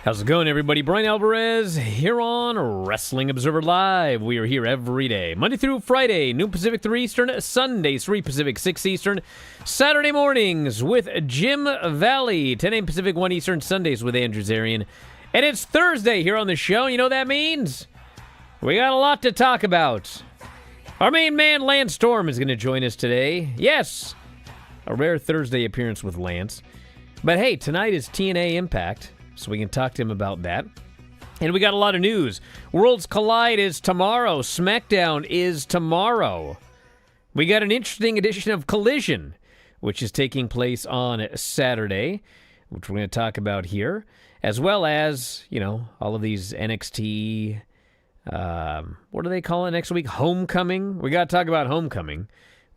How's it going, everybody? Bryan Alvarez here on Wrestling Observer Live. We are here every day, Monday through Friday, noon Pacific, 3 Eastern, Sundays, 3 Pacific, 6 Eastern, Saturday mornings with Jim Valley, 10 a.m. Pacific, 1 Eastern, Sundays with Andrew Zarian. And it's Thursday here on the show. You know what that means? We got a lot to talk about. Our main man, Lance Storm, is going to join us today. Yes, a rare Thursday appearance with Lance. But hey, tonight is TNA Impact, so we can talk to him about that. And we got a lot of news. Worlds Collide is tomorrow. SmackDown is tomorrow. We got an interesting edition of Collision, which is taking place on Saturday, which we're going to talk about here, as well as, you know, all of these NXT, what do they call it next week? Homecoming. We got to talk about Homecoming.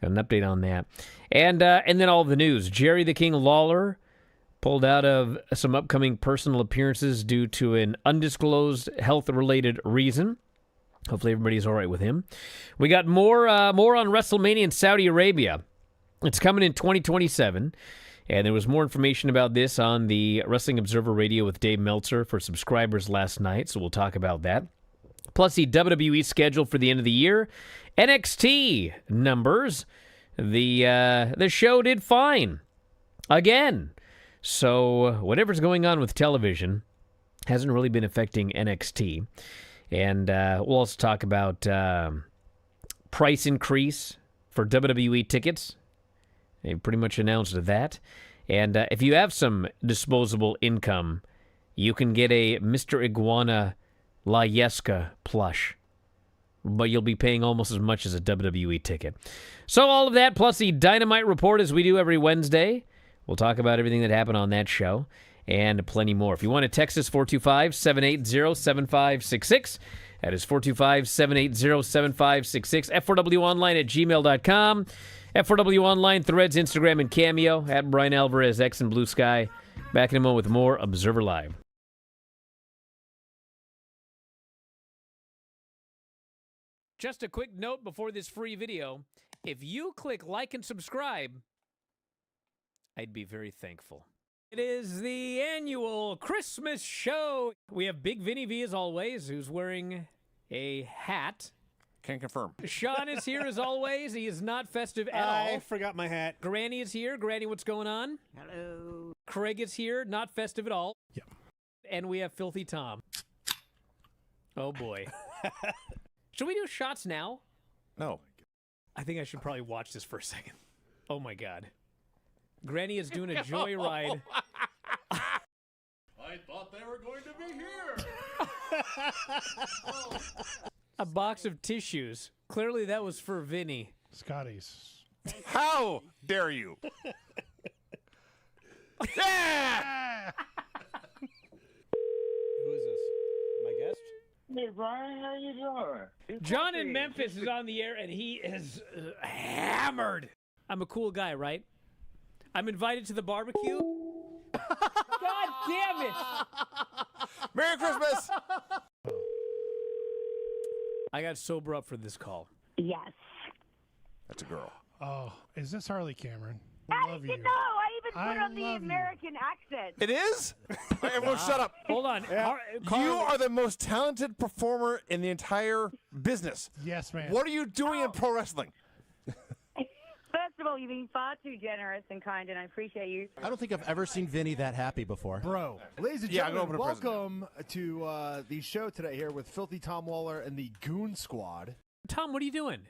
Got an update on that. And then all of the news. Jerry the King Lawler pulled out of some upcoming personal appearances due to an undisclosed health-related reason. Hopefully everybody's all right with him. We got more on WrestleMania in Saudi Arabia. It's coming in 2027. And there was more information about this on the Wrestling Observer Radio with Dave Meltzer for subscribers last night, so we'll talk about that. Plus the WWE schedule for the end of the year. NXT numbers. The show did fine. Again. So whatever's going on with television hasn't really been affecting NXT. And we'll also talk about price increase for WWE tickets. They pretty much announced that. And if you have some disposable income, you can get a Mr. Iguana La Yesca plush. But you'll be paying almost as much as a WWE ticket. So all of that, plus the Dynamite Report as we do every Wednesday. We'll talk about everything that happened on that show and plenty more. If you want to text us, 425-780-7566. That is 425-780-7566. F4WOnline@gmail.com. F4W Online, Threads, Instagram, and Cameo. At Bryan Alvarez, X and Blue Sky. Back in a moment with more Observer Live. Just a quick note before this free video. If you click like and subscribe, I'd be very thankful. It is the annual Christmas show. We have Big Vinny V as always, who's wearing a hat. Can confirm. Sean is here as always. He is not festive at all. I forgot my hat. Granny is here. Granny, what's going on? Hello. Craig is here, not festive at all. Yep. And we have Filthy Tom. Oh boy. Should we do shots now? No. I think I should probably watch this for a second. Oh my God. Granny is doing a joyride. I thought they were going to be here. A box of tissues. Clearly that was for Vinny. Scotty's. How dare you? Yeah! Who is this? My guest? Hey, Brian, how you doing? John in Memphis is on the air, and he is hammered. I'm a cool guy, right? I'm invited to the barbecue. God damn it! Merry Christmas! I got sober up for this call. Yes. That's a girl. Oh, is this Harley Cameron? I love you. No, I even put I on the love you. American accent. It is? Everyone shut up. Hold on. You are the most talented performer in the entire business. Yes, man. What are you doing in pro wrestling? First of all, you've been far too generous and kind, and I appreciate you. I don't think I've ever seen Vinny that happy before. Bro. Ladies and Yeah, I'm gentlemen, going to prison. welcome to the show today here with Filthy Tom Waller and the Goon Squad. Tom, what are you doing?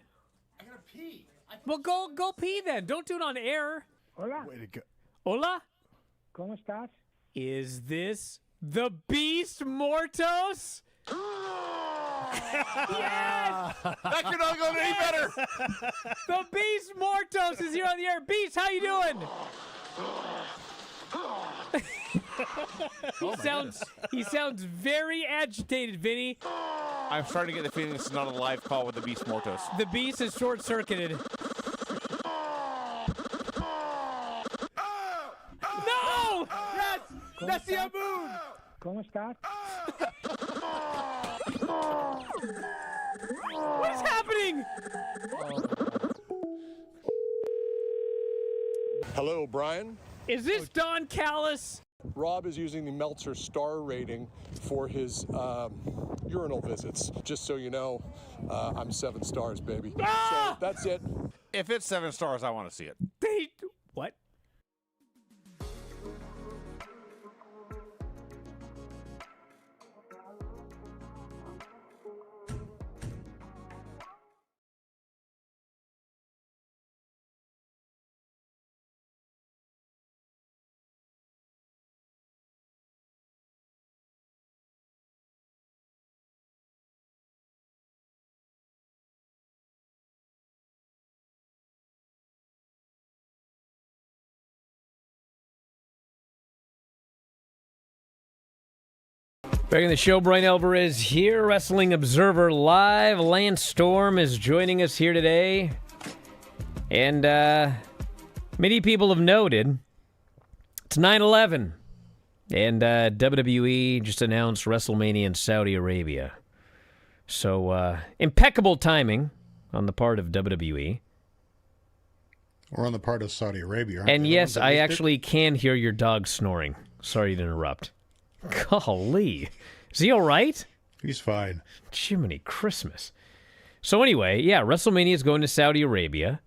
I gotta pee. Well, go pee then. Don't do it on air. Hola, Way to go. Hola? ¿cómo estás? Is this the Beast Mortos? Yes! That could not go any better. The Beast Mortos is here on the air. Beast, how you doing? He sounds very agitated, Vinny. I'm starting to get the feeling this is not a live call with the Beast Mortos. The Beast is short-circuited. No! Yes! That's the moon! ¿Cómo estás? What is happening? Hello, Brian. Is this Don Callis? Rob is using the Meltzer star rating for his urinal visits. Just so you know, I'm 7 stars, baby. So that's it. If it's 7 stars, I want to see it. What? Back in the show, Bryan Alvarez here, Wrestling Observer Live. Lance Storm is joining us here today. And many people have noted it's 9/11. And WWE just announced WrestleMania in Saudi Arabia. So impeccable timing on the part of WWE. Or on the part of Saudi Arabia. And yes, I actually can hear your dog snoring. Sorry to interrupt. Golly. Is he all right? He's fine. Jiminy Christmas. So anyway, yeah, WrestleMania is going to Saudi Arabia,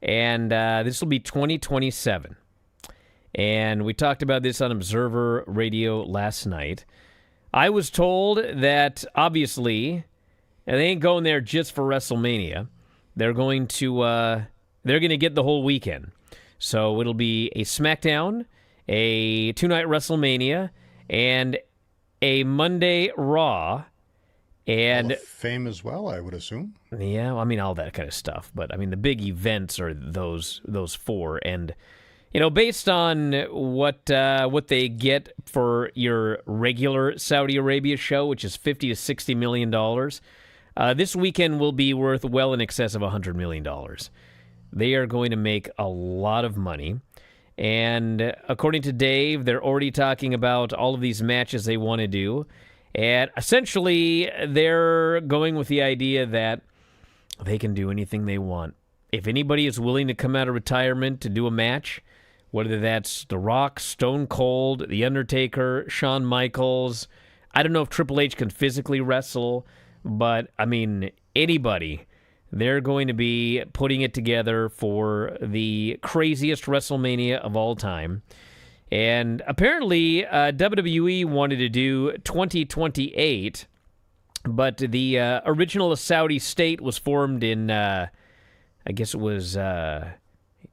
and this will be 2027. And we talked about this on Observer Radio last night. I was told that, obviously, and they ain't going there just for WrestleMania. They're going to get the whole weekend. So it'll be a SmackDown, a 2-night WrestleMania, and a Monday Raw, and Hall of Fame as well, I would assume. Yeah, I mean all that kind of stuff. But I mean the big events are those 4, and based on what they get for your regular Saudi Arabia show, which is $50 to $60 million, this weekend will be worth well in excess of $100 million. They are going to make a lot of money. And according to Dave, they're already talking about all of these matches they want to do. And essentially, they're going with the idea that they can do anything they want. If anybody is willing to come out of retirement to do a match, whether that's The Rock, Stone Cold, The Undertaker, Shawn Michaels, I don't know if Triple H can physically wrestle, but, I mean, anybody. They're going to be putting it together for the craziest WrestleMania of all time. And apparently, WWE wanted to do 2028, but the original Saudi state was formed in, I guess it was 18,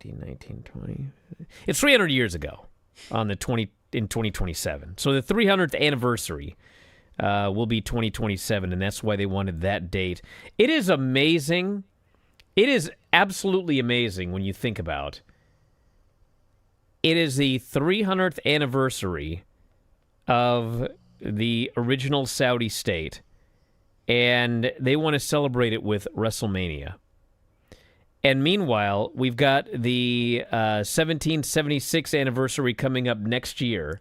19, 20. It's 300 years ago in 2027. So the 300th anniversary will be 2027, and that's why they wanted that date. It is amazing. It is absolutely amazing when you think about it. Is the 300th anniversary of the original Saudi state, and they want to celebrate it with WrestleMania. And meanwhile, we've got the 1776 anniversary coming up next year.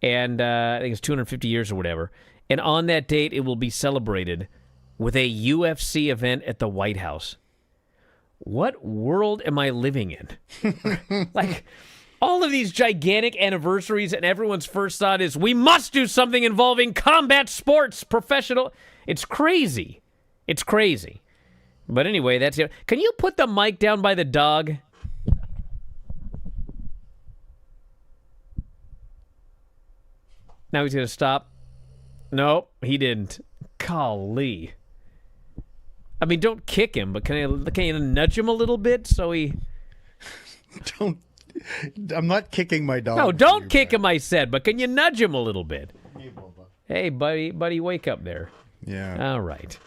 And I think it's 250 years or whatever. And on that date, it will be celebrated with a UFC event at the White House. What world am I living in? Like, all of these gigantic anniversaries, and everyone's first thought is, we must do something involving combat sports, professional. It's crazy. It's crazy. But anyway, that's it. Can you put the mic down by the dog? Now he's going to stop. Nope, he didn't. Golly. I mean, don't kick him, but can you nudge him a little bit so he... Don't. I'm not kicking my dog. No, don't kick him, I said, but can you nudge him a little bit? Hey, buddy, wake up there. Yeah. All right.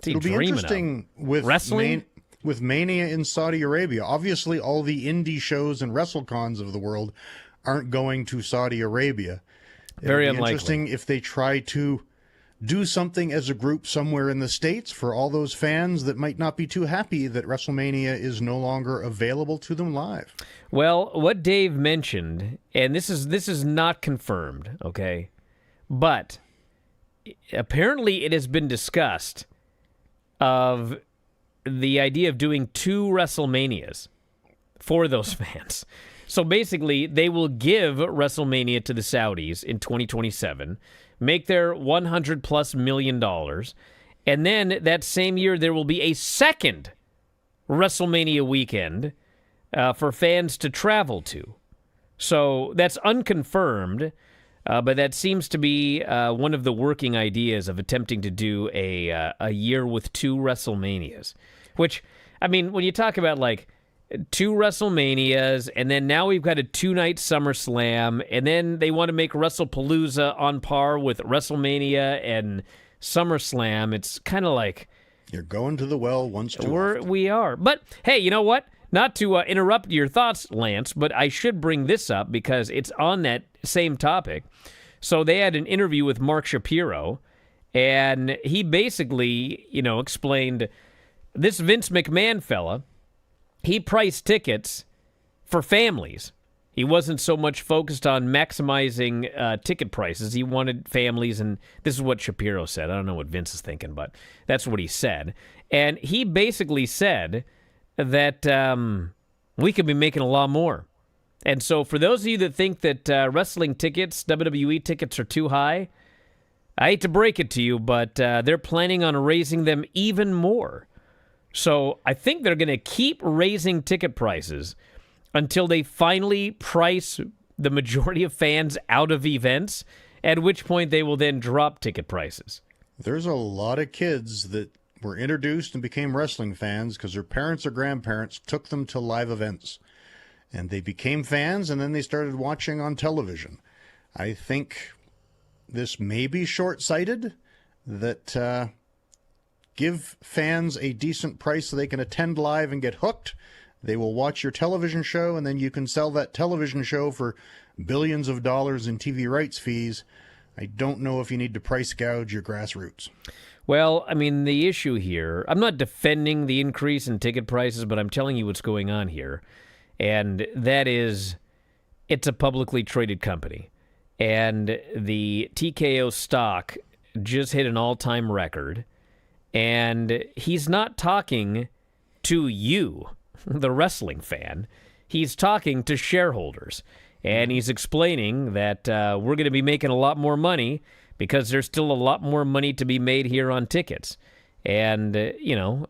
It'll be interesting with wrestling? With Mania in Saudi Arabia. Obviously, all the indie shows and WrestleCons of the world aren't going to Saudi Arabia. Very It'll be unlikely. Interesting if they try to do something as a group somewhere in the States for all those fans that might not be too happy that WrestleMania is no longer available to them live. Well, what Dave mentioned, and this is not confirmed, okay? But apparently it has been discussed of the idea of doing 2 WrestleManias for those fans. So basically, they will give WrestleMania to the Saudis in 2027, make their $100+ million, and then that same year there will be a second WrestleMania weekend for fans to travel to. So that's unconfirmed, but that seems to be one of the working ideas of attempting to do a year with 2 WrestleManias. Which, I mean, when you talk about like 2 WrestleManias, and then now we've got a 2-night SummerSlam, and then they want to make WrestlePalooza on par with WrestleMania and SummerSlam. It's kind of like You're going to the well once too often. we are. But hey, you know what? Not to interrupt your thoughts, Lance, but I should bring this up because it's on that same topic. So they had an interview with Mark Shapiro, and he basically, explained this Vince McMahon fella. He priced tickets for families. He wasn't so much focused on maximizing ticket prices. He wanted families, and this is what Shapiro said. I don't know what Vince is thinking, but that's what he said. And he basically said that we could be making a lot more. And so for those of you that think that wrestling tickets, WWE tickets, are too high, I hate to break it to you, but they're planning on raising them even more. So I think they're going to keep raising ticket prices until they finally price the majority of fans out of events, at which point they will then drop ticket prices. There's a lot of kids that were introduced and became wrestling fans because their parents or grandparents took them to live events. And they became fans, and then they started watching on television. I think this may be short-sighted, that give fans a decent price so they can attend live and get hooked. They will watch your television show, and then you can sell that television show for billions of dollars in TV rights fees. I don't know if you need to price gouge your grassroots. Well, I mean, the issue here, I'm not defending the increase in ticket prices, but I'm telling you what's going on here. And that is, it's a publicly traded company. And the TKO stock just hit an all-time record. And he's not talking to you, the wrestling fan. He's talking to shareholders. And he's explaining that we're going to be making a lot more money because there's still a lot more money to be made here on tickets. And,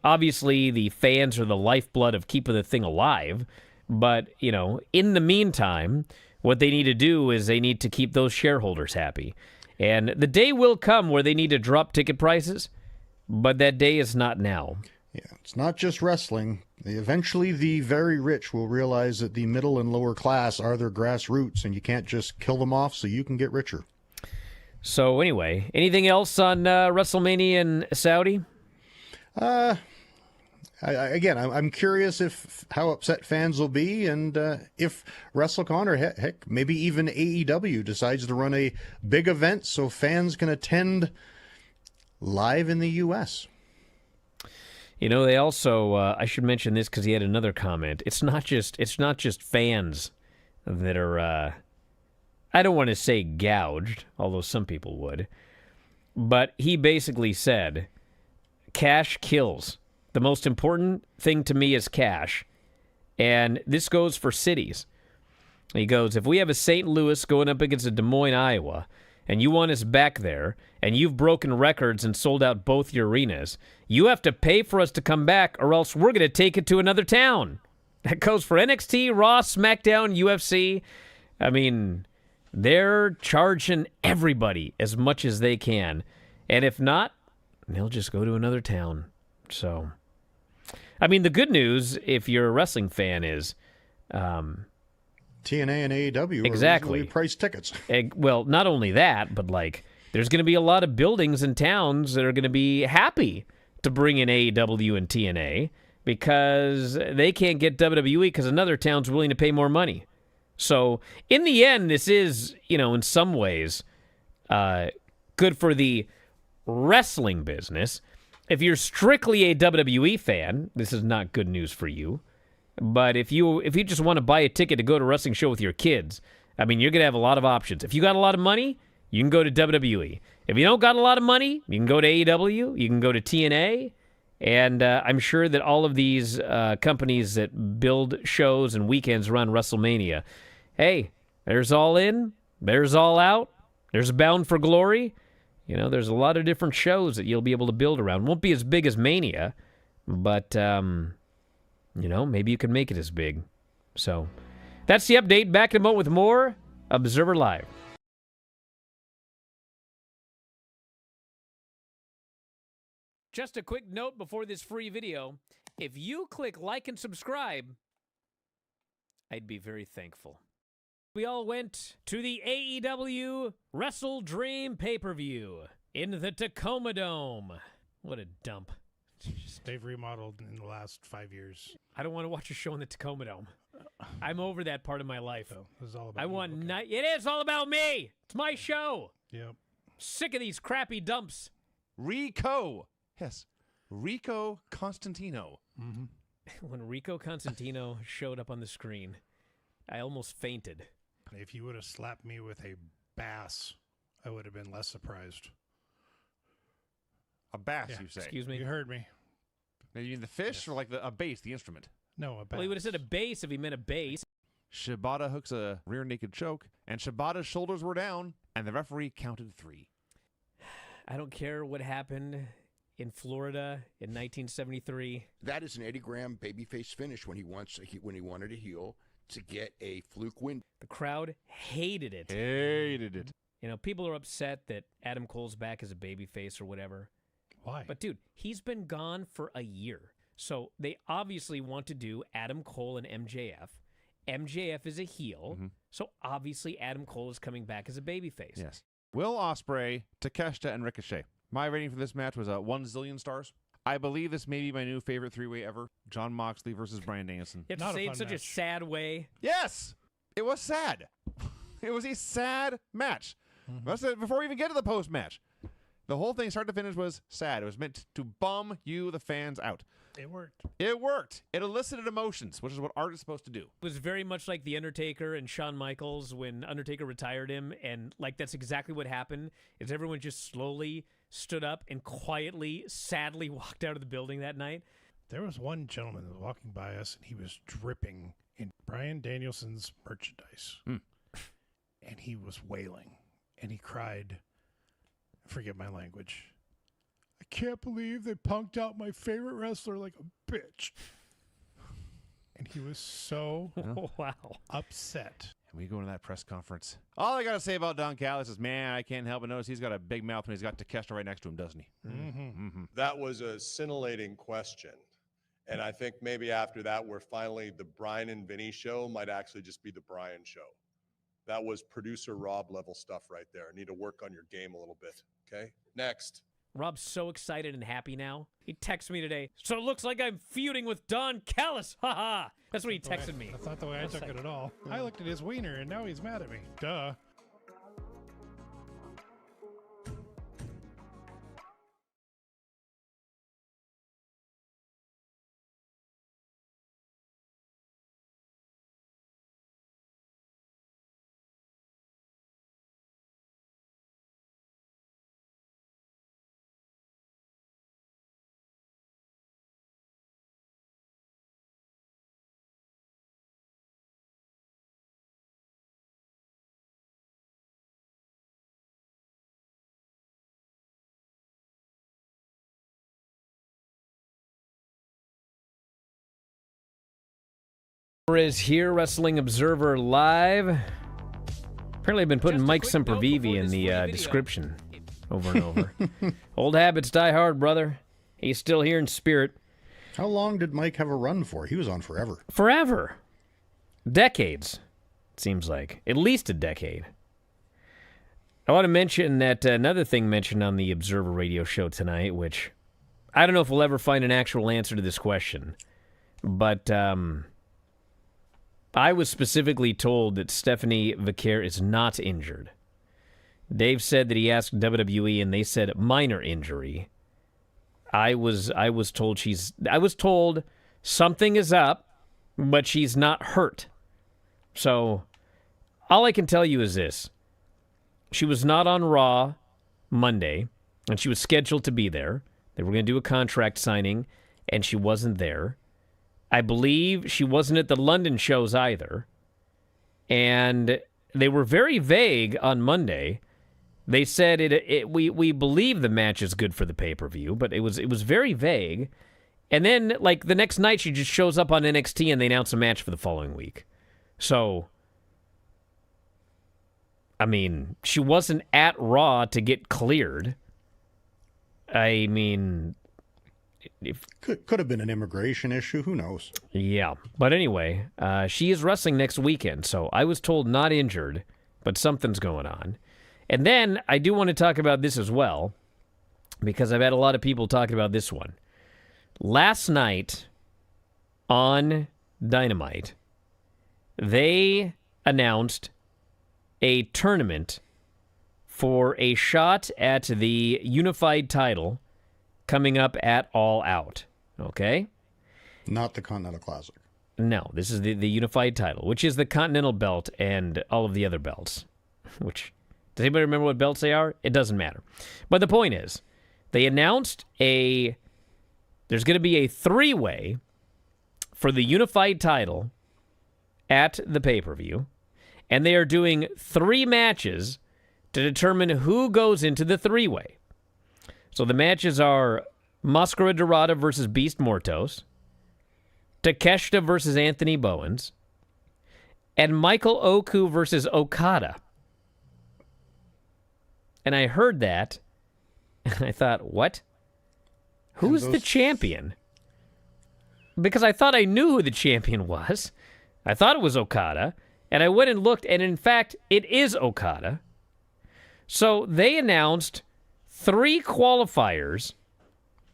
obviously the fans are the lifeblood of keeping the thing alive. But, in the meantime, what they need to do is they need to keep those shareholders happy. And the day will come where they need to drop ticket prices, but that day is not now. Yeah, it's not just wrestling. Eventually, the very rich will realize that the middle and lower class are their grassroots, and you can't just kill them off so you can get richer. So anyway, anything else on WrestleMania and Saudi? I'm curious how upset fans will be, and if WrestleCon or heck, maybe even AEW decides to run a big event so fans can attend live in the U.S. They also, I should mention this because he had another comment. It's not just fans that are, I don't want to say gouged, although some people would, but he basically said, cash kills. The most important thing to me is cash. And this goes for cities. He goes, if we have a St. Louis going up against a Des Moines, Iowa, and you want us back there, and you've broken records and sold out both your arenas, you have to pay for us to come back, or else we're going to take it to another town. That goes for NXT, Raw, SmackDown, UFC. I mean, they're charging everybody as much as they can. And if not, they'll just go to another town. So, I mean, the good news, if you're a wrestling fan, is TNA and AEW exactly are reasonably priced tickets. Well, not only that, but there's going to be a lot of buildings and towns that are going to be happy to bring in AEW and TNA because they can't get WWE because another town's willing to pay more money. So, in the end, this is, in some ways, good for the wrestling business. If you're strictly a WWE fan, this is not good news for you. But if you just want to buy a ticket to go to a wrestling show with your kids, I mean, you're going to have a lot of options. If you got a lot of money, you can go to WWE. If you don't got a lot of money, you can go to AEW, you can go to TNA, And I'm sure that all of these companies that build shows and weekends around WrestleMania, hey, there's All In, there's All Out, there's Bound for Glory. You know, there's a lot of different shows that you'll be able to build around. Won't be as big as Mania, but, you know, maybe you can make it as big. So that's the update. Back in a moment with more Observer Live. Just a quick note before this free video. If you click like and subscribe, I'd be very thankful. We all went to the AEW Wrestle Dream pay-per-view in the Tacoma Dome. What a dump. They've remodeled in the last 5 years. I don't want to watch a show in the Tacoma Dome. I'm over that part of my life. So this is all about I you, want okay. It is all about me. It's my show. Yep. Sick of these crappy dumps. Rico. Yes. Rico Constantino. Mm-hmm. When Rico Constantino showed up on the screen, I almost fainted. If you would have slapped me with a bass, I would have been less surprised. A bass, Yeah. you say? Excuse me? You heard me. Now, you mean the fish or like a bass, the instrument? No, a bass. Well, he would have said a bass if he meant a bass. Shibata hooks a rear naked choke, and Shibata's shoulders were down, and the referee counted 3. I don't care what happened in Florida in 1973. That is an Eddie Graham babyface finish when he wanted to heel to get a fluke win. The crowd hated it. Hated it. You know, people are upset that Adam Cole's back as a babyface or whatever. Why? But, dude, he's been gone for a year. So they obviously want to do Adam Cole and MJF. MJF is a heel. Mhm. So obviously Adam Cole is coming back as a babyface. Yes. Will Ospreay, Takeshita, and Ricochet. My rating for this match was 1 zillion stars. I believe this may be my new favorite 3-way ever. John Moxley versus Bryan Danielson. You have to Not a say it in fun such a match. sad way. Yes! It was sad. It was a sad match. Mm-hmm. That's it, before we even get to the post-match. The whole thing, start to finish, was sad. It was meant to bum you, the fans, out. It worked. It worked. It elicited emotions, which is what art is supposed to do. It was very much like The Undertaker and Shawn Michaels when Undertaker retired him, and like that's exactly what happened, is everyone just slowly stood up and quietly, sadly walked out of the building that night. There was one gentleman that was walking by us, and he was dripping in Bryan Danielson's merchandise. Hmm. And he was wailing, and he cried, forget my language, I can't believe they punked out my favorite wrestler like a bitch. And he was so Wow. upset. And we go into that press conference. All I got to say about Don Callis is, man, I can't help but notice he's got a big mouth when he's got Takeshita right next to him, doesn't he? Mm-hmm. That was a scintillating question. And I think maybe after that, we're finally, the Bryan and Vinny show might actually just be the Bryan show. That was producer Rob level stuff right there. Need to work on your game a little bit. Okay. Next. Rob's so excited and happy now. He texted me today. So it looks like I'm feuding with Don Callis. Ha ha. That's what he texted me. That's not the way I took it at all. I looked at his wiener, and now he's mad at me. Duh. Is here, Wrestling Observer Live. Apparently, I've been putting Mike Sempervive in the description over and over. Old habits die hard, brother. He's still here in spirit. How long did Mike have a run for? He was on forever. Forever. Decades, it seems like. At least a decade. I want to mention that another thing mentioned on the Observer radio show tonight, which I don't know if we'll ever find an actual answer to this question, but I was specifically told that Stephanie Vaquer is not injured. Dave said that he asked WWE and they said minor injury. I was told something is up, but she's not hurt. So all I can tell you is this. She was not on Raw Monday, and she was scheduled to be there. They were going to do a contract signing, and she wasn't there. I believe she wasn't at the London shows either. And they were very vague on Monday. They said we believe the match is good for the pay-per-view, but it was very vague. And then, like, the next night, she just shows up on NXT and they announce a match for the following week. So, I mean, she wasn't at Raw to get cleared. I mean, could have been an immigration issue. Who knows? Yeah. But anyway, she is wrestling next weekend. So I was told not injured, but something's going on. And then I do want to talk about this as well, because I've had a lot of people talking about this one. Last night on Dynamite, they announced a tournament for a shot at the unified title coming up at All Out. Okay? Not the Continental Classic. No, this is the unified title, which is the Continental belt and all of the other belts. Which, does anybody remember what belts they are? It doesn't matter. But the point is, they announced there's going to be a three-way for the unified title at the pay-per-view, and they are doing 3 matches to determine who goes into the three-way. So the matches are Mascara Dorada versus Beast Mortos, Takeshita versus Anthony Bowens, and Michael Oku versus Okada. And I heard that, and I thought, what? Who's the champion? Because I thought I knew who the champion was. I thought it was Okada, and I went and looked, and in fact, it is Okada. So they announced 3 qualifiers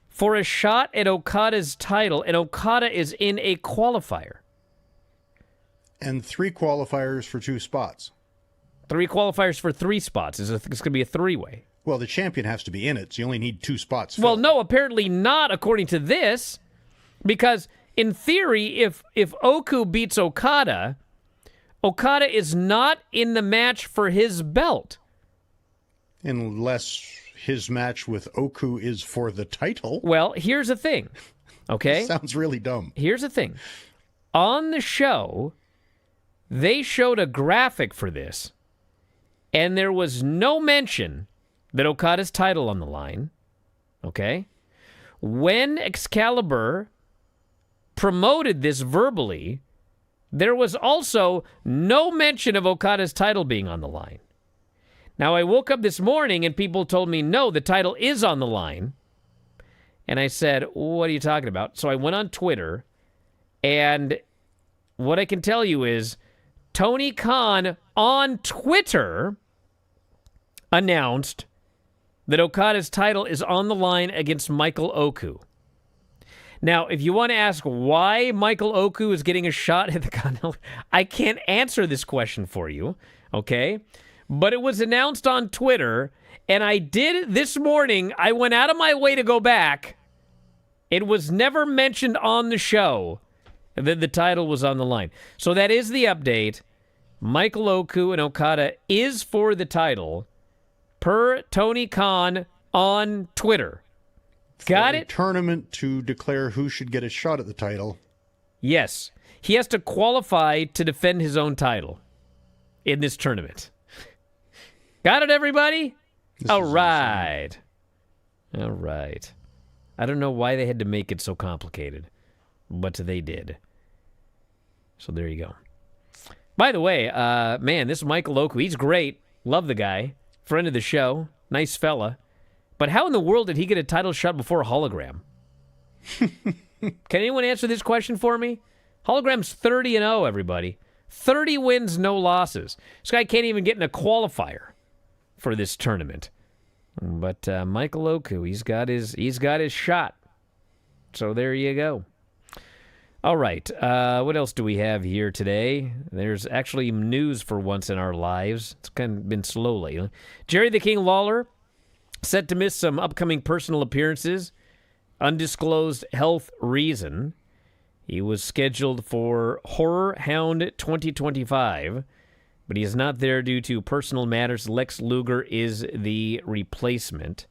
for a shot at Okada's title, and Okada is in a qualifier. And 3 qualifiers for 2 spots. 3 qualifiers for 3 spots. It's going to be a 3-way. Well, the champion has to be in it, so you only need 2 spots filled. Well, no, apparently not, according to this, because in theory, if Oku beats Okada, Okada is not in the match for his belt. Unless his match with Oku is for the title. Well, here's the thing, okay? Sounds really dumb. Here's the thing. On the show, they showed a graphic for this, and there was no mention that Okada's title on the line, okay? When Excalibur promoted this verbally, there was also no mention of Okada's title being on the line. Now, I woke up this morning and people told me, no, the title is on the line. And I said, what are you talking about? So I went on Twitter, and what I can tell you is Tony Khan on Twitter announced that Okada's title is on the line against Michael Oku. Now, if you want to ask why Michael Oku is getting a shot at the Continental, I can't answer this question for you, okay? But it was announced on Twitter, and I did this morning. I went out of my way to go back. It was never mentioned on the show that the title was on the line. So that is the update. Michael Oku and Okada is for the title, per Tony Khan on Twitter. Got it? Tournament to declare who should get a shot at the title. Yes. He has to qualify to defend his own title in this tournament. Got it, everybody? All right. All right. I don't know why they had to make it so complicated, but they did. So there you go. By the way, man, this Michael Oku, he's great. Love the guy. Friend of the show. Nice fella. But how in the world did he get a title shot before a hologram? Can anyone answer this question for me? Hologram's 30-0, everybody. 30 wins, no losses. This guy can't even get in a qualifier for this tournament. But Michael Oku, he's got his shot. So there you go. All right. What else do we have here today? There's actually news for once in our lives. It's kind of been slow lately. Jerry the King Lawler set to miss some upcoming personal appearances. Undisclosed health reason. He was scheduled for Horror Hound 2025, but he is not there due to personal matters. Lex Luger is the replacement.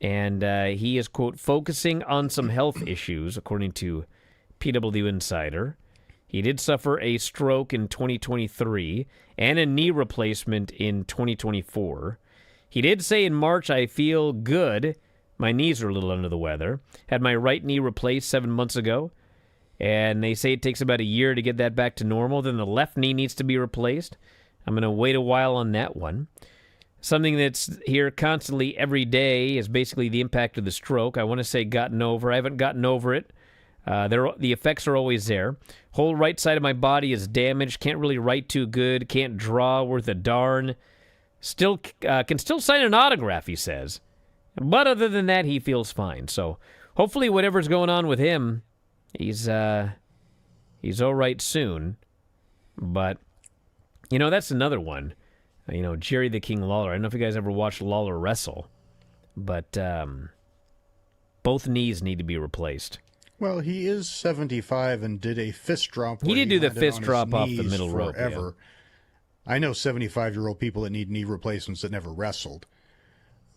And he is, quote, focusing on some health issues, according to PW Insider. He did suffer a stroke in 2023 and a knee replacement in 2024. He did say in March, I feel good. My knees are a little under the weather. Had my right knee replaced 7 months ago. And they say it takes about a year to get that back to normal. Then the left knee needs to be replaced. I'm going to wait a while on that one. Something that's here constantly every day is basically the impact of the stroke. I want to say gotten over. I haven't gotten over it. The effects are always there. Whole right side of my body is damaged. Can't really write too good. Can't draw worth a darn. Still can still sign an autograph, he says. But other than that, he feels fine. So hopefully whatever's going on with him, he's all right soon. But, that's another one. Jerry the King Lawler. I don't know if you guys ever watched Lawler wrestle, but both knees need to be replaced. Well, he is 75 and did a fist drop. He did do the fist drop off the middle rope. Forever. Yeah. I know 75-year-old people that need knee replacements that never wrestled.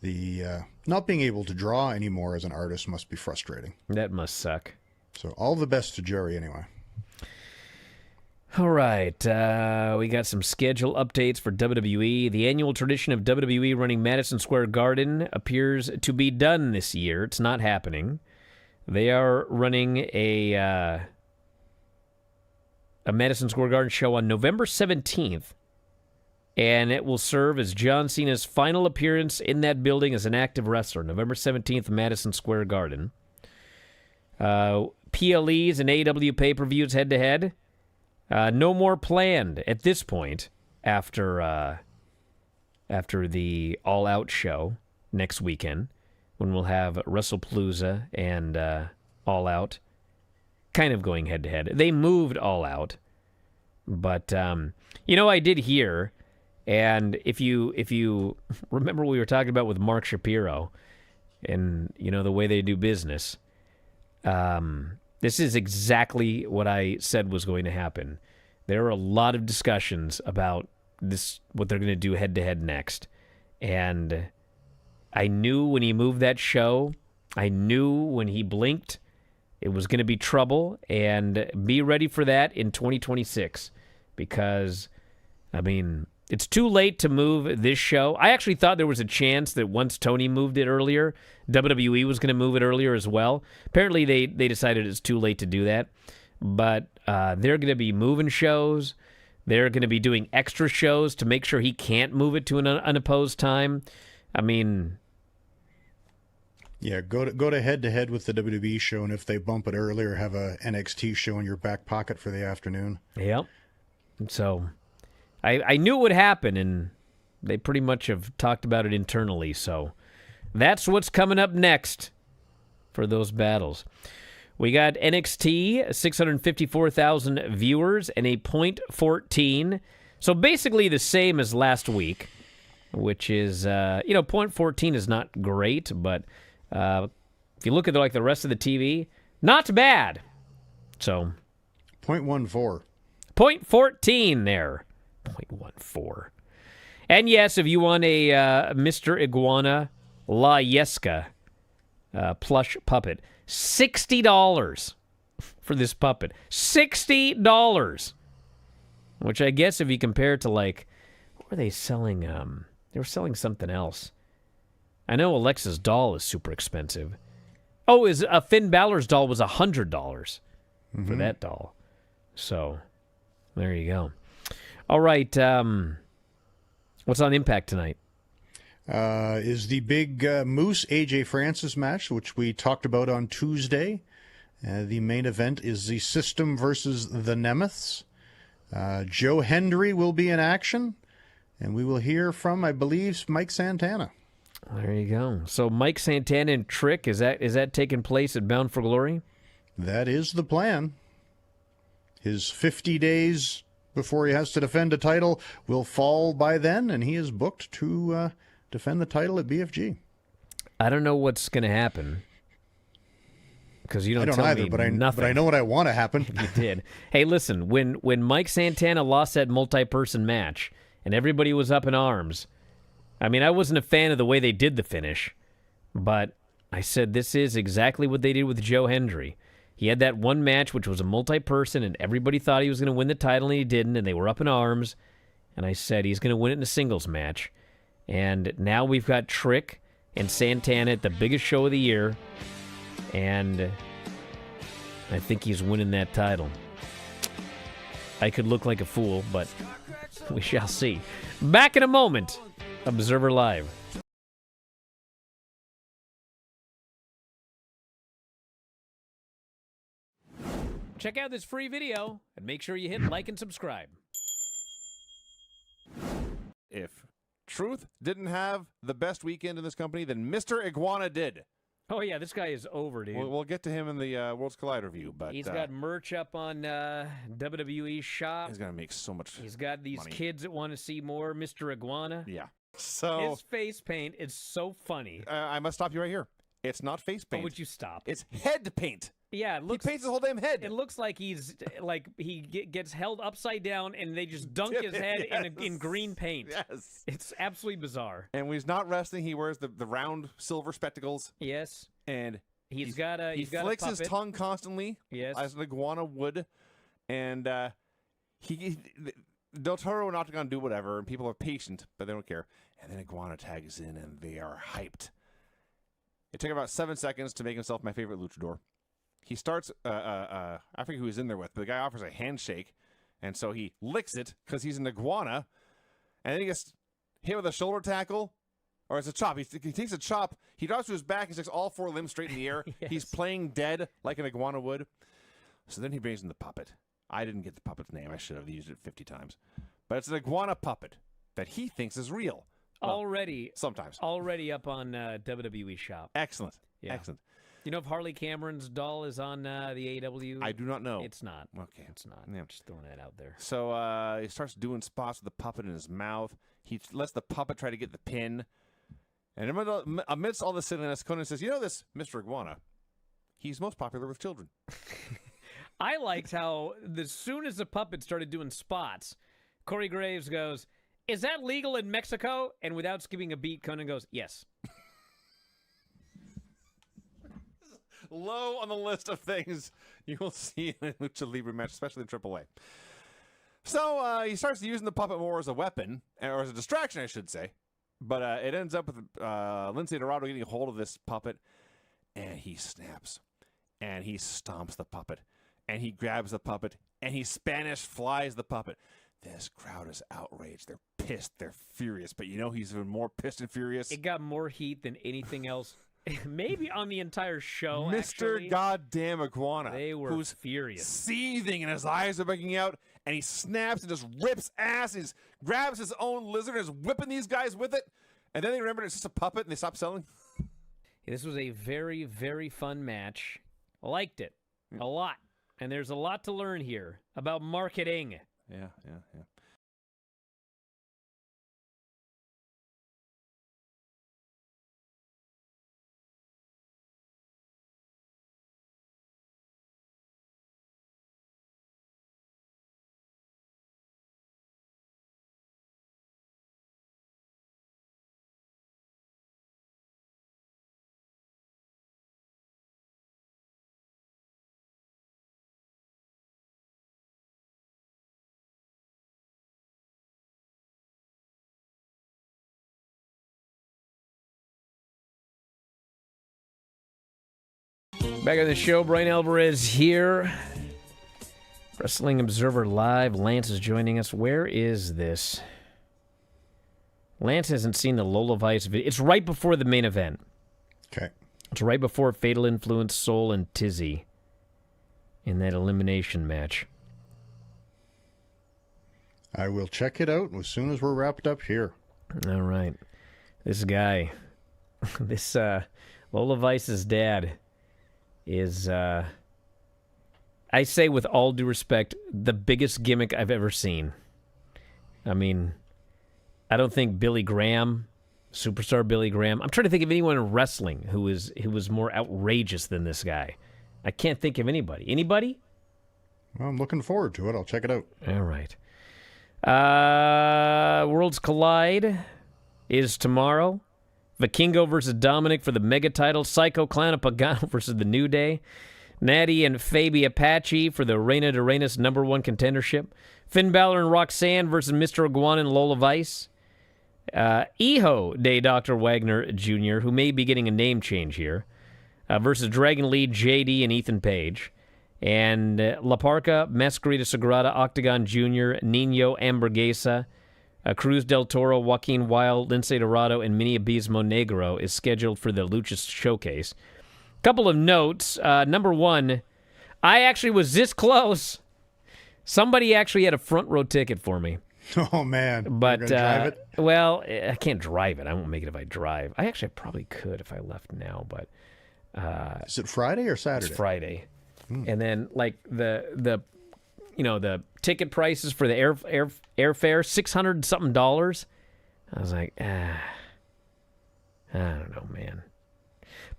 The not being able to draw anymore as an artist must be frustrating. That must suck. So all the best to Jerry anyway. All right, we got some schedule updates for WWE. The annual tradition of WWE running Madison Square Garden appears to be done this year. It's not happening. They are running a Madison Square Garden show on November 17th, and it will serve as John Cena's final appearance in that building as an active wrestler. November 17th, Madison Square Garden. PLEs and AEW pay-per-views head-to-head. No more planned at this point after the All Out show next weekend, when we'll have WrestlePalooza and All Out kind of going head-to-head. They moved All Out, but I did hear, and if you remember what we were talking about with Mark Shapiro and the way they do business, this is exactly what I said was going to happen. There are a lot of discussions about this, what they're going to do head-to-head next. And I knew when he moved that show, I knew when he blinked, it was going to be trouble. And be ready for that in 2026. Because, it's too late to move this show. I actually thought there was a chance that once Tony moved it earlier, WWE was going to move it earlier as well. Apparently, they decided it's too late to do that. But they're going to be moving shows. They're going to be doing extra shows to make sure he can't move it to an unopposed time. Yeah, go to head-to-head with the WWE show, and if they bump it earlier, have a NXT show in your back pocket for the afternoon. Yep. So I knew it would happen, and they pretty much have talked about it internally. So that's what's coming up next for those battles. We got NXT, 654,000 viewers and a .14. So basically the same as last week, which is, .14 is not great, but if you look at the rest of the TV, not bad. So .14. .14 there. .14. And yes, if you want a Mr. Iguana La Yesca plush puppet, $60 for this puppet. $60. Which I guess if you compare it to what were they selling? They were selling something else. I know Alexa's doll is super expensive. Oh, Finn Balor's doll was $100 for that doll. So there you go. All right. What's on Impact tonight? Is the big Moose AJ Francis match, which we talked about on Tuesday. The main event is the System versus the Nemeths. Joe Hendry will be in action, and we will hear from, I believe, Mike Santana. There you go. So Mike Santana and Trick, is that taking place at Bound for Glory? That is the plan. His 50 days before he has to defend a title will fall by then, and he is booked to defend the title at BFG. I don't know what's going to happen because you don't tell either, me but nothing. But I know what I want to happen. You did. Hey, listen, when Mike Santana lost that multi-person match and everybody was up in arms, I wasn't a fan of the way they did the finish, But I said this is exactly what they did with Joe Hendry. He had that one match, which was a multi-person, and everybody thought he was going to win the title, and he didn't, and they were up in arms. And I said he's going to win it in a singles match. And now we've got Trick and Santana at the biggest show of the year. And I think he's winning that title. I could look like a fool, but we shall see. Back in a moment. Observer Live. Check out this free video and make sure you hit like and subscribe. If Truth didn't have the best weekend in this company, then Mr. Iguana did. Oh, yeah, this guy is over, dude. We'll get to him in the Worlds Collide review, but He's got merch up on WWE shop. he's going to make so much He's got these money. kids that want to see more Mr. Iguana. Yeah. So His face paint is so funny. I must stop you right here. It's not face paint. Oh, would you stop? It's head paint. Yeah, it looks, he paints his whole damn head. It looks like he's gets held upside down and they just dunk his head in green paint. Yes. It's absolutely bizarre. And when he's not wrestling, he wears the round silver spectacles. Yes. And he flicks his tongue constantly. Yes. As an iguana would. And Del Toro and Octagon do whatever, and people are patient, but they don't care. And then Iguana tags in, and they are hyped. It took about 7 seconds to make himself my favorite luchador. He starts, I forget who he's in there with, but the guy offers a handshake, and so he licks it because he's an iguana, and then he gets hit with a shoulder tackle, or it's a chop. He takes a chop, he drops to his back, he sticks all four limbs straight in the air. Yes. He's playing dead like an iguana would. So then he brings in the puppet. I didn't get the puppet's name. I should have used it 50 times. But it's an iguana puppet that he thinks is real. Well, sometimes. Already up on WWE shop. Excellent. Yeah. Excellent. You know if Harley Cameron's doll is on the AEW? I do not know. It's not. Okay. It's not. Yeah. Just throwing that out there. So he starts doing spots with the puppet in his mouth. He lets the puppet try to get the pin. And amidst all the silliness, Conan says, you know this, Mr. Iguana, he's most popular with children. I liked how as soon as the puppet started doing spots, Corey Graves goes, is that legal in Mexico? And without skipping a beat, Conan goes, yes. Low on the list of things you will see in a Lucha Libre match, especially in AAA. So he starts using the puppet more as a weapon, or as a distraction, I should say. But it ends up with Lindsay Dorado getting a hold of this puppet, and he snaps, and he stomps the puppet, and he grabs the puppet, and he Spanish flies the puppet. This crowd is outraged. They're pissed. They're furious. But you know he's even more pissed and furious. It got more heat than anything else. Maybe on the entire show, Mr. actually. Goddamn Iguana. They were who's furious. Seething, and his eyes are breaking out, and he snaps and just rips ass. He grabs his own lizard and is whipping these guys with it. And then they remember it's just a puppet, and they stop selling. This was a very, very fun match. I liked it a lot. And there's a lot to learn here about marketing. Yeah. Back on the show, Bryan Alvarez here. Wrestling Observer Live. Lance is joining us. Where is this? Lance hasn't seen the Lola Vice video. It's right before the main event. Okay. It's right before Fatal Influence, Soul, and Tizzy in that elimination match. I will check it out as soon as we're wrapped up here. All right. This guy, this Lola Vice's dad is, I say with all due respect, the biggest gimmick I've ever seen. I mean, I don't think Billy Graham, superstar Billy Graham, I'm trying to think of anyone in wrestling who was more outrageous than this guy. I can't think of anybody. Anybody? Well, I'm looking forward to it. I'll check it out. All right. Worlds Collide is tomorrow. Vikingo versus Dominic for the Mega title. Psycho Clown and Pagano versus the New Day. Natty and Fabi Apache for the Reina de Reinas #1 contendership. Finn Balor and Roxanne versus Mr. Iguana and Lola Vice. Iho de Dr. Wagner Jr., who may be getting a name change here, versus Dragon Lee, JD, and Ethan Page. And La Parca, Masquerita Sagrada, Octagon Jr., Nino Hamburguesa, Cruz del Toro, Joaquin Wilde, Lince Dorado, and Mini Abismo Negro is scheduled for the Lucha Showcase. Couple of notes. Number one, I actually was this close. Somebody actually had a front row ticket for me. Oh, man. But, You're gonna drive it? Well, I can't drive it. I won't make it if I drive. I actually probably could if I left now, but... Is it Friday or Saturday? It's Friday. And then, like, the ticket prices for the airfare, $600-something. I was like, I don't know, man.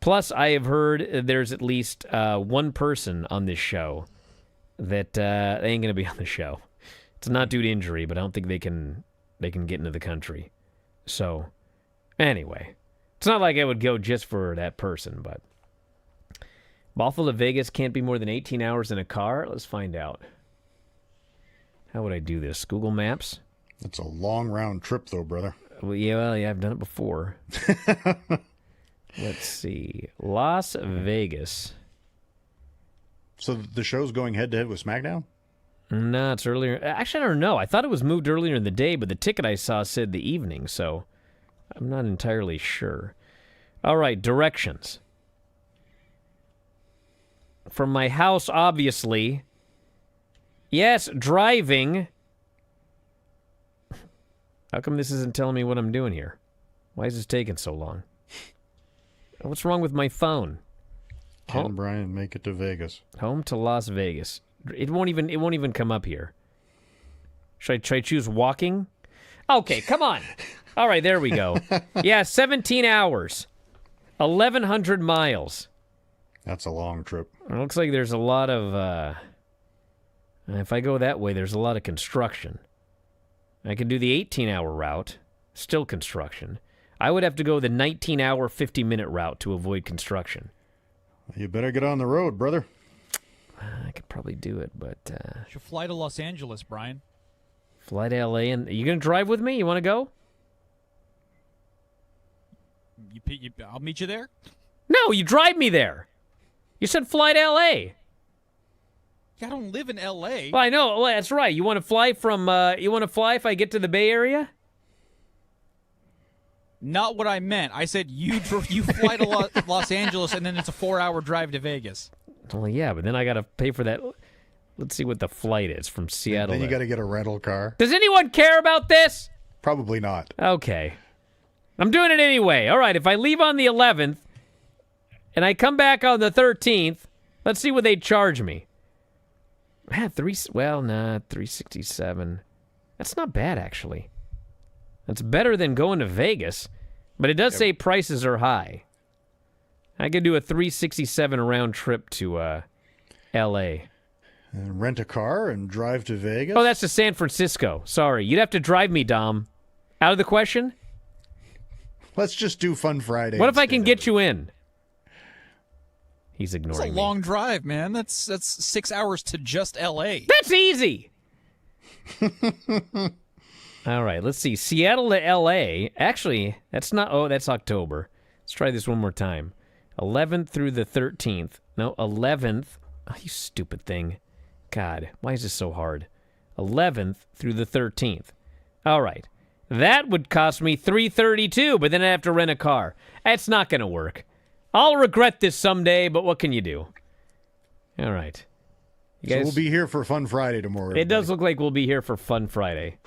Plus, I have heard there's at least one person on this show that they ain't going to be on the show. It's not due to injury, but I don't think they can get into the country. So, anyway, it's not like I would go just for that person, but Bothell to Vegas can't be more than 18 hours in a car? Let's find out. How would I do this? Google Maps? It's a long round trip, though, brother. Well, yeah, I've done it before. Let's see. Las Vegas. So the show's going head-to-head with SmackDown? No, it's earlier. Actually, I don't know. I thought it was moved earlier in the day, but the ticket I saw said the evening, so I'm not entirely sure. All right, directions. From my house, obviously. Yes, driving. How come this isn't telling me what I'm doing here? Why is this taking so long? What's wrong with my phone? Can Bryan make it to Vegas? Home to Las Vegas. It won't even come up here. Should I choose walking? Okay, come on. All right, there we go. Yeah, 17 hours. 1,100 miles. That's a long trip. It looks like there's a lot of... if I go that way, there's a lot of construction. I could do the 18-hour route. Still construction. I would have to go the 19-hour, 50-minute route to avoid construction. You better get on the road, brother. I could probably do it, but... You should fly to Los Angeles, Bryan. Fly to L.A. and... You going to drive with me? You want to go? I'll meet you there? No, you drive me there. You said fly to L.A. I don't live in L.A. Well, I know. Well, that's right. You want to fly from... you want to fly if I get to the Bay Area? Not what I meant. I said you fly to Los Angeles, and then it's a 4-hour drive to Vegas. Well, yeah, but then I got to pay for that. Let's see what the flight is from Seattle. Then you got to get a rental car. Does anyone care about this? Probably not. Okay. I'm doing it anyway. All right, if I leave on the 11th and I come back on the 13th, let's see what they charge me. Man, 367. That's not bad, actually. That's better than going to Vegas, but it does say prices are high. I could do a 367 round trip to L.A. And rent a car and drive to Vegas? Oh, that's to San Francisco. Sorry. You'd have to drive me, Dom. Out of the question? Let's just do Fun Friday. What if I can get you in? He's ignoring me. That's a long drive, man. That's 6 hours to just L.A. That's easy! All right, let's see. Seattle to L.A. Actually, that's not... Oh, that's October. Let's try this one more time. 11th through the 13th. No, 11th. Oh, you stupid thing. God, why is this so hard? 11th through the 13th. All right. That would cost me $332, but then I have to rent a car. That's not going to work. I'll regret this someday, but what can you do? All right. You guys, so we'll be here for Fun Friday tomorrow. It does look like we'll be here for Fun Friday.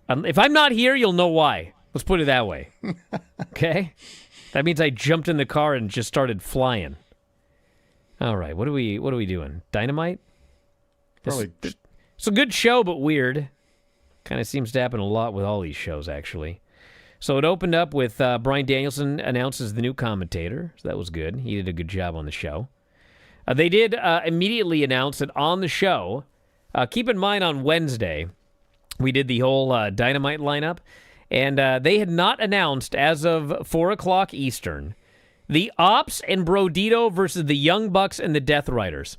If I'm not here, you'll know why. Let's put it that way. Okay? That means I jumped in the car and just started flying. All right, what are we doing? Dynamite? Probably. It's a good show, but weird. Kind of seems to happen a lot with all these shows, actually. So it opened up with Bryan Danielson announces the new commentator. So that was good. He did a good job on the show. They did immediately announce that on the show, keep in mind on Wednesday, we did the whole Dynamite lineup, And they had not announced, as of 4 o'clock Eastern, the Ops and Brodito versus the Young Bucks and the Death Riders.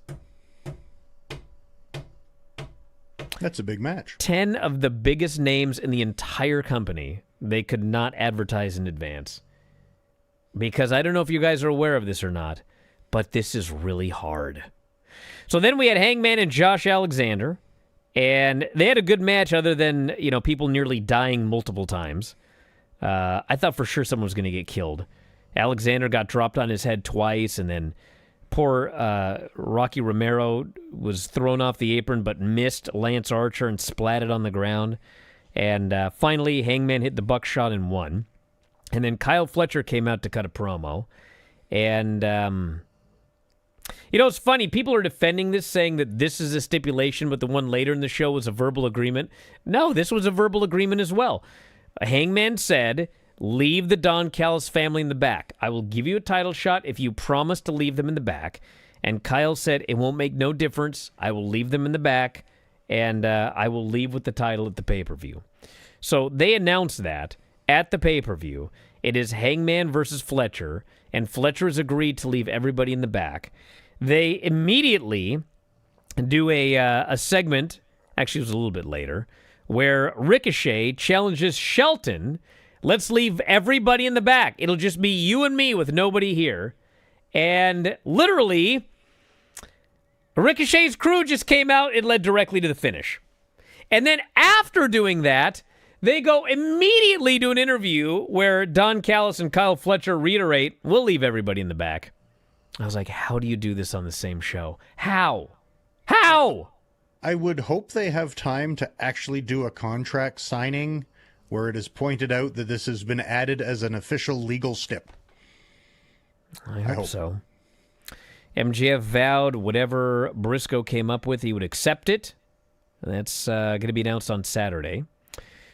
That's a big match. 10 of the biggest names in the entire company they could not advertise in advance. Because I don't know if you guys are aware of this or not, but this is really hard. So then we had Hangman and Josh Alexander, and they had a good match other than, people nearly dying multiple times. I thought for sure someone was going to get killed. Alexander got dropped on his head twice, and then poor Rocky Romero was thrown off the apron but missed Lance Archer and splatted on the ground. And finally, Hangman hit the buckshot and won. And then Kyle Fletcher came out to cut a promo. And, it's funny. People are defending this, saying that this is a stipulation, but the one later in the show was a verbal agreement. No, this was a verbal agreement as well. Hangman said, leave the Don Callis family in the back. I will give you a title shot if you promise to leave them in the back. And Kyle said, it won't make no difference. I will leave them in the back, and I will leave with the title at the pay-per-view. So they announced that at the pay-per-view. It is Hangman versus Fletcher, and Fletcher has agreed to leave everybody in the back. They immediately do a segment, actually it was a little bit later, where Ricochet challenges Shelton. Let's leave everybody in the back. It'll just be you and me with nobody here. And literally, Ricochet's crew just came out and led directly to the finish. And then after doing that, they go immediately to an interview where Don Callis and Kyle Fletcher reiterate, we'll leave everybody in the back. I was like, how do you do this on the same show? How? I would hope they have time to actually do a contract signing where it is pointed out that this has been added as an official legal step. I hope so. MJF vowed whatever Briscoe came up with, he would accept it. That's going to be announced on Saturday.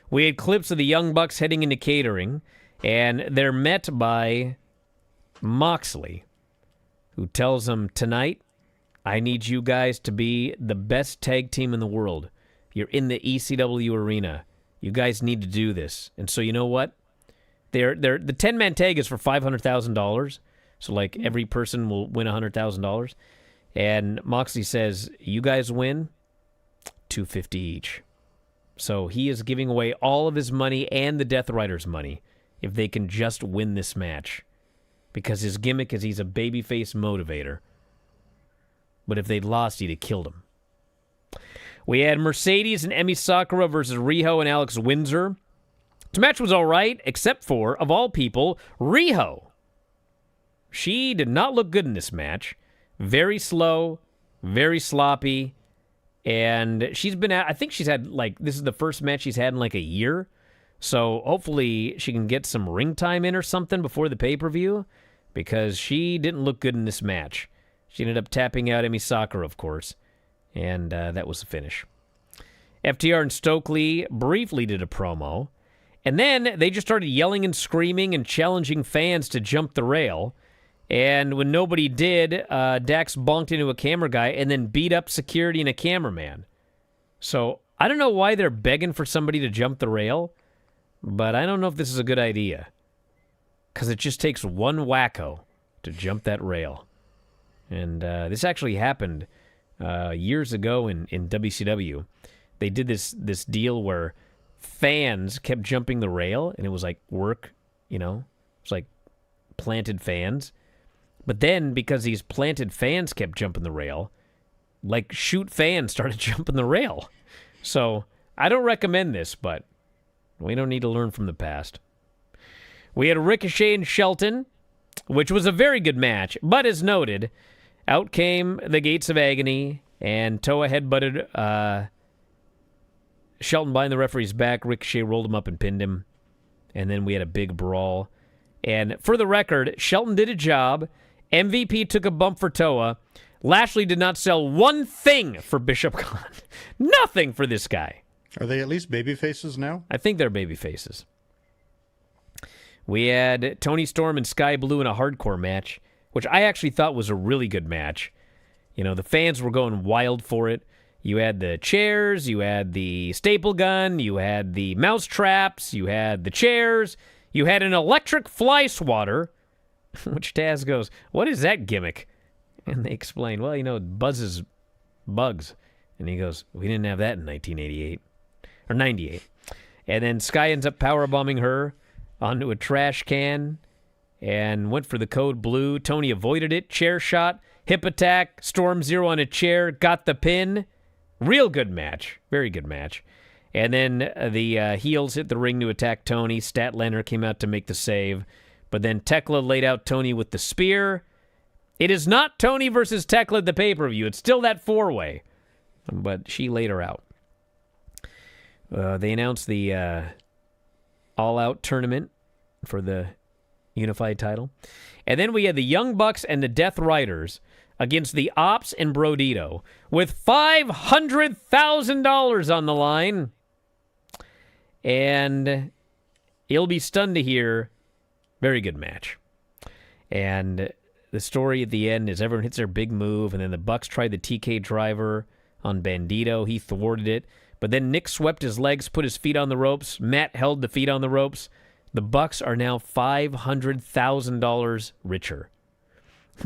We had clips of the Young Bucks heading into catering, and they're met by Moxley, who tells them, tonight, I need you guys to be the best tag team in the world. You're in the ECW arena. You guys need to do this. And so you know what? The 10-man tag is for $500,000. So every person will win $100,000. And Moxley says, you guys win $250 each. So he is giving away all of his money and the Death Riders' money if they can just win this match. Because his gimmick is he's a babyface motivator. But if they'd lost, he'd have killed him. We had Mercedes and Emi Sakura versus Riho and Alex Windsor. This match was all right, except for, of all people, Riho. She did not look good in this match. Very slow, very sloppy, and she's been I think she's had, this is the first match she's had in a year, so hopefully she can get some ring time in or something before the pay-per-view, because she didn't look good in this match. She ended up tapping out Emi Sakura, of course, and that was the finish. FTR and Stokely briefly did a promo, and then they just started yelling and screaming and challenging fans to jump the rail. And when nobody did, Dax bonked into a camera guy and then beat up security and a cameraman. So I don't know why they're begging for somebody to jump the rail, but I don't know if this is a good idea. Because it just takes one wacko to jump that rail. And this actually happened years ago in WCW. They did this deal where fans kept jumping the rail, and it was like work, it's like planted fans. But then, because these planted fans kept jumping the rail, shoot fans started jumping the rail. So, I don't recommend this, but we don't need to learn from the past. We had Ricochet and Shelton, which was a very good match, but as noted, out came the Gates of Agony, and Toa headbutted Shelton behind the referee's back. Ricochet rolled him up and pinned him, and then we had a big brawl. And for the record, Shelton did a job. MVP took a bump for Toa. Lashley did not sell one thing for Bishop Khan. Nothing for this guy. Are they at least baby faces now? I think they're baby faces. We had Tony Storm and Sky Blue in a hardcore match, which I actually thought was a really good match. The fans were going wild for it. You had the chairs, you had the staple gun, you had the mouse traps, you had the chairs, you had an electric fly swatter, which Taz goes, what is that gimmick? And they explain, well, it buzzes bugs. And he goes, we didn't have that in 1988, or 98. And then Sky ends up powerbombing her onto a trash can and went for the code blue. Tony avoided it, chair shot, hip attack, Storm Zero on a chair, got the pin. Real good match. Very good match. And then the heels hit the ring to attack Tony. Statlander came out to make the save. But then Tekla laid out Tony with the spear. It is not Tony versus Tekla at the pay-per-view. It's still that four-way. But she laid her out. They announced the all-out tournament for the unified title. And then we had the Young Bucks and the Death Riders against the Ops and Brodito with $500,000 on the line. And you'll be stunned to hear, very good match. And the story at the end is everyone hits their big move, and then the Bucks tried the TK driver on Bandito. He thwarted it. But then Nick swept his legs, put his feet on the ropes. Matt held the feet on the ropes. The Bucks are now $500,000 richer.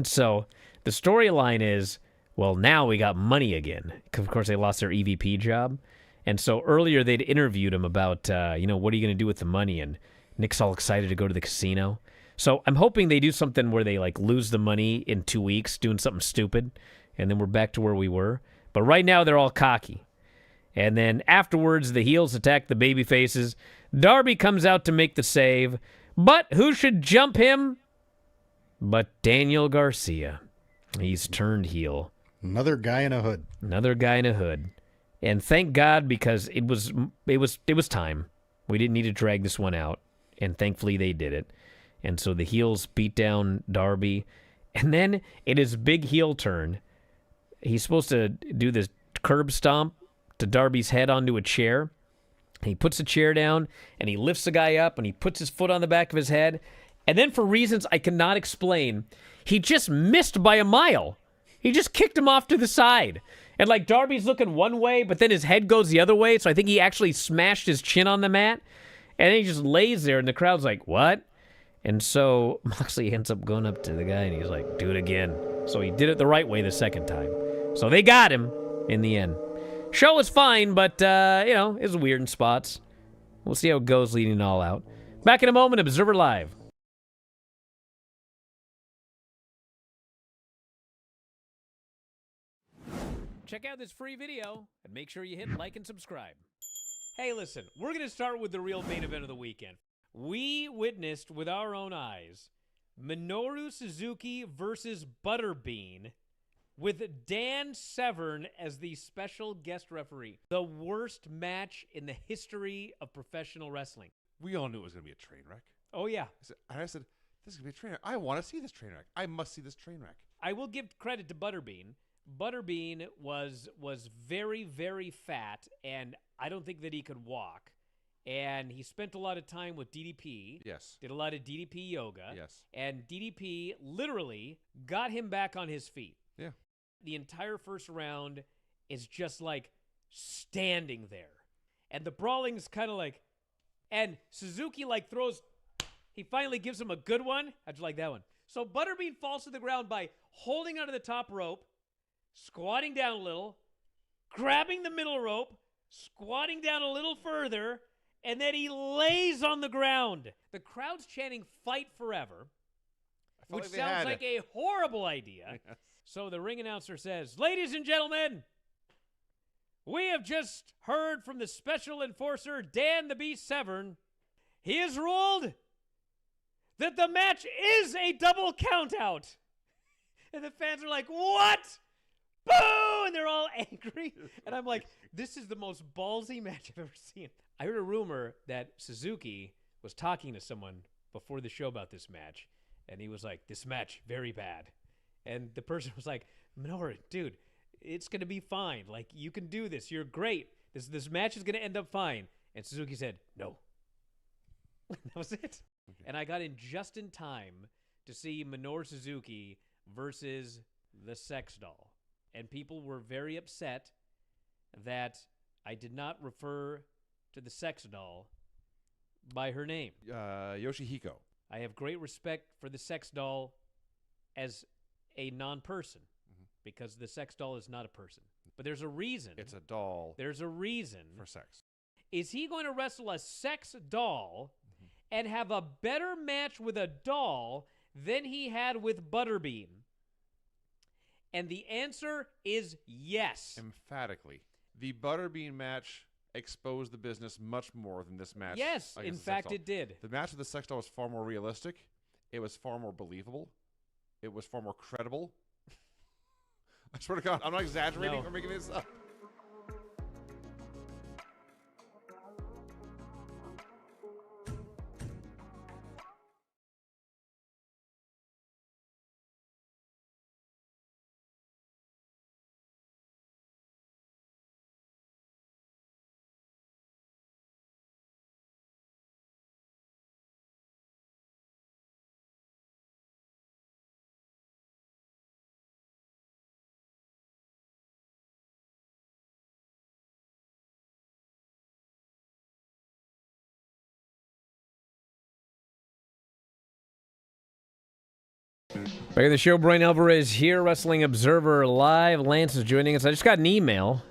So the storyline is, well, now we got money again. Of course, they lost their EVP job. And so earlier they'd interviewed him about, what are you going to do with the money? And Nick's all excited to go to the casino. So I'm hoping they do something where they lose the money in 2 weeks, doing something stupid, and then we're back to where we were. But right now they're all cocky. And then afterwards, the heels attack the baby faces. Darby comes out to make the save. But who should jump him? But Daniel Garcia. He's turned heel. Another guy in a hood. Another guy in a hood. And thank God, because it was time. We didn't need to drag this one out. And thankfully they did it. And so the heels beat down Darby. And then in his big heel turn, he's supposed to do this curb stomp to Darby's head onto a chair. He puts the chair down, and he lifts the guy up, and he puts his foot on the back of his head. And then for reasons I cannot explain, he just missed by a mile. He just kicked him off to the side. And Darby's looking one way, but then his head goes the other way, so I think he actually smashed his chin on the mat. And then he just lays there, and the crowd's like, what? And so Moxley ends up going up to the guy, and he's like, do it again. So he did it the right way the second time. So they got him in the end. Show was fine, but, it was weird in spots. We'll see how it goes leading it all out. Back in a moment, Observer Live. Check out this free video, and make sure you hit like and subscribe. Hey, listen, we're going to start with the real main event of the weekend. We witnessed with our own eyes Minoru Suzuki versus Butterbean with Dan Severn as the special guest referee. The worst match in the history of professional wrestling. We all knew it was going to be a train wreck. Oh, yeah. I said, this is going to be a train wreck. I want to see this train wreck. I must see this train wreck. I will give credit to Butterbean. Butterbean was very, very fat, and I don't think that he could walk. And he spent a lot of time with DDP. Yes. Did a lot of DDP yoga. Yes. And DDP literally got him back on his feet. Yeah. The entire first round is just standing there. And the brawling's kind of and Suzuki throws, he finally gives him a good one. How'd you like that one? So Butterbean falls to the ground by holding onto the top rope, squatting down a little, grabbing the middle rope, squatting down a little further, and then he lays on the ground. The crowd's chanting "Fight Forever," which sounds like a horrible idea. Yes. So the ring announcer says, ladies and gentlemen, we have just heard from the special enforcer, Dan the Beast Severn. He has ruled that the match is a double countout. And the fans are like, what? Boo! And they're all angry. And I'm like, this is the most ballsy match I've ever seen. I heard a rumor that Suzuki was talking to someone before the show about this match. And he was like, this match, very bad. And the person was like, Minoru, dude, it's going to be fine. You can do this. You're great. This match is going to end up fine. And Suzuki said, no. That was it. Okay. And I got in just in time to see Minoru Suzuki versus the Sex Doll. And people were very upset that I did not refer to the sex doll by her name. Yoshihiko. I have great respect for the sex doll as a non-person because the sex doll is not a person. But there's a reason. It's a doll. There's a reason. For sex. Is he going to wrestle a sex doll and have a better match with a doll than he had with Butterbean? And the answer is yes. Emphatically. The Butterbean match exposed the business much more than this match. Yes, in against the fact, sex doll. it did. The match with the sex doll was far more realistic. It was far more believable. It was far more credible. I swear to God, I'm not exaggerating or making this up. Back in the show, Bryan Alvarez here, Wrestling Observer Live. Lance is joining us. I just got an email.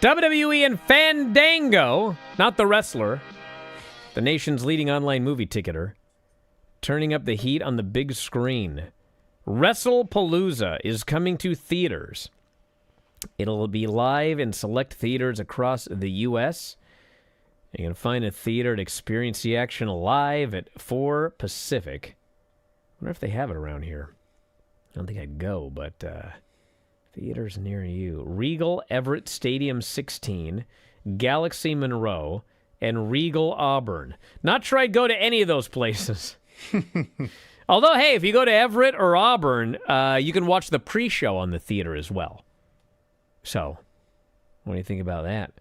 WWE and Fandango, not the wrestler, the nation's leading online movie ticketer, turning up the heat on the big screen. WrestlePalooza is coming to theaters. It'll be live in select theaters across the U.S. You can find a theater to experience the action live at 4 Pacific. I wonder if they have it around here. I don't think I'd go, but theaters near you. Regal Everett Stadium 16, Galaxy Monroe, and Regal Auburn. Not sure I'd go to any of those places. Although, hey, if you go to Everett or Auburn, you can watch the pre-show on the theater as well. So, what do you think about that?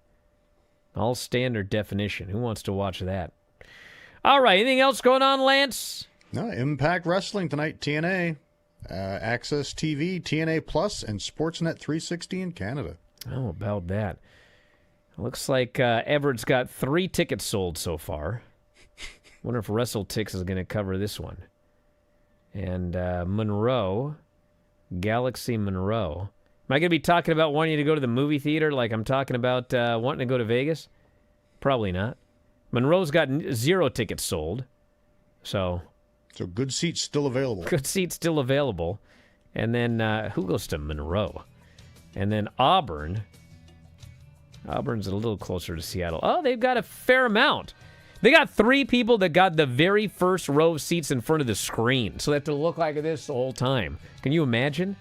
All standard definition. Who wants to watch that? All right, anything else going on, Lance? No, Impact Wrestling tonight, TNA, Access TV, TNA Plus, and Sportsnet 360 in Canada. How about that? Looks like Everett's got 3 tickets sold so far. Wonder if WrestleTix is going to cover this one. And Monroe, Galaxy Monroe. Am I going to be talking about wanting to go to the movie theater like I'm talking about wanting to go to Vegas? Probably not. Monroe's got 0 tickets sold. So good seats still available. Good seats still available. And then who goes to Monroe? And then Auburn. Auburn's a little closer to Seattle. Oh, they've got a fair amount. They got 3 people that got the very first row of seats in front of the screen. So they have to look like this the whole time. Can you imagine?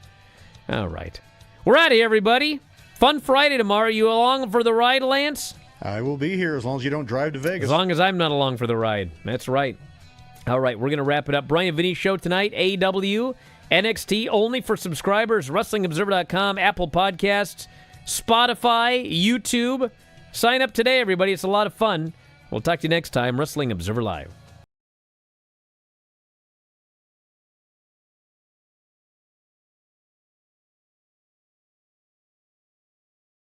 All right. We're out of here, everybody. Fun Friday tomorrow. You along for the ride, Lance? I will be here as long as you don't drive to Vegas. As long as I'm not along for the ride. That's right. All right, we're going to wrap it up. Bryan Vinny Show tonight, AEW, NXT, only for subscribers, WrestlingObserver.com, Apple Podcasts, Spotify, YouTube. Sign up today, everybody. It's a lot of fun. We'll talk to you next time, Wrestling Observer Live.